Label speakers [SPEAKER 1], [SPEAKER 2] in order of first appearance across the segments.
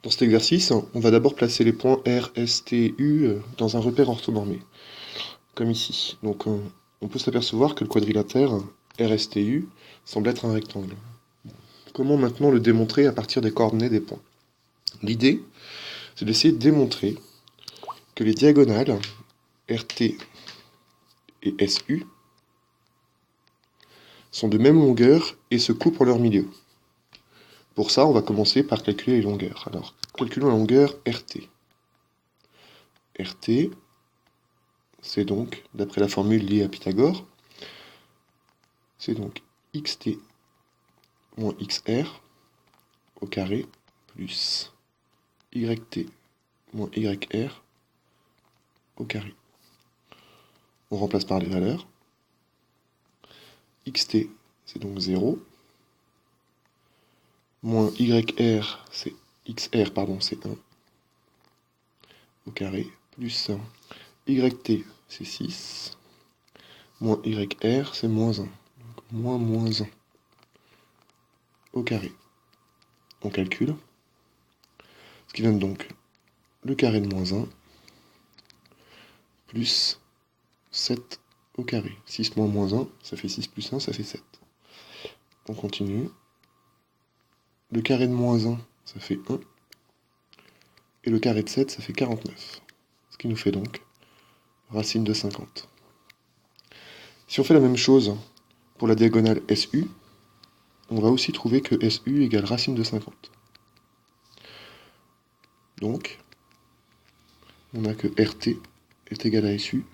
[SPEAKER 1] Dans cet exercice, on va d'abord placer les points R, S, T, U dans un repère orthonormé, comme ici. Donc on peut s'apercevoir que le quadrilatère RSTU semble être un rectangle. Comment maintenant le démontrer à partir des coordonnées des points? L'idée, c'est d'essayer de démontrer que les diagonales RT et SU sont de même longueur et se coupent en leur milieu. Pour ça, on va commencer par calculer les longueurs. Alors, calculons la longueur RT. RT, c'est donc, d'après la formule liée à Pythagore, c'est donc xt moins xr au carré plus yt moins yr au carré. On remplace par les valeurs. Xt, c'est donc 0. Moins yr, c'est xr, pardon, c'est 1 au carré. Plus yt, c'est 6. Moins yr, c'est moins 1. Donc moins 1 au carré. On calcule. Ce qui donne donc le carré de moins 1 plus 7 au carré. 6 moins moins 1, ça fait 6 plus 1, ça fait 7. On continue. Le carré de moins 1, ça fait 1. Et le carré de 7, ça fait 49. Ce qui nous fait donc racine de 50. Si on fait la même chose pour la diagonale SU, on va aussi trouver que SU égale racine de 50. Donc, on a que RT est égal à SU,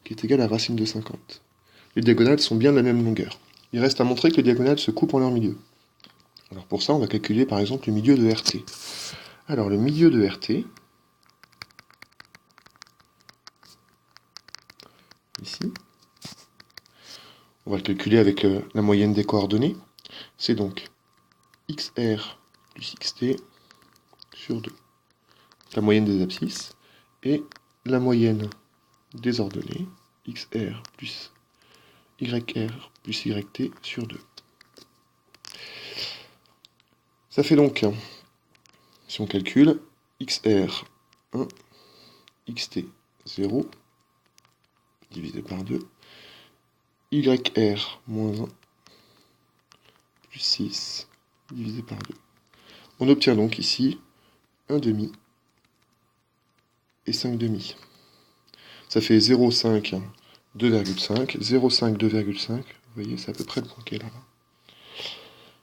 [SPEAKER 1] qui est égal à racine de 50. Les diagonales sont bien de la même longueur. Il reste à montrer que les diagonales se coupent en leur milieu. Alors pour ça, on va calculer par exemple le milieu de RT. Alors le milieu de RT, ici, on va le calculer avec la moyenne des coordonnées. C'est donc XR plus XT sur 2. La moyenne des abscisses et la moyenne des ordonnées, XR plus YR plus YT sur 2. Ça fait donc, si on calcule, XR 1, XT 0, divisé par 2, YR moins 1, plus 6, divisé par 2. On obtient donc ici 1 demi et 5 demi. Ça fait 0,5, 2,5, 0,5, 2,5. Vous voyez, c'est à peu près le point qui est là.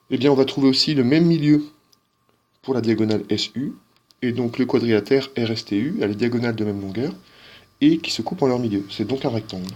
[SPEAKER 1] Eh bien, on va trouver aussi le même milieu pour la diagonale SU, et donc le quadrilatère RSTU a les diagonales de même longueur, et qui se coupent en leur milieu. C'est donc un rectangle.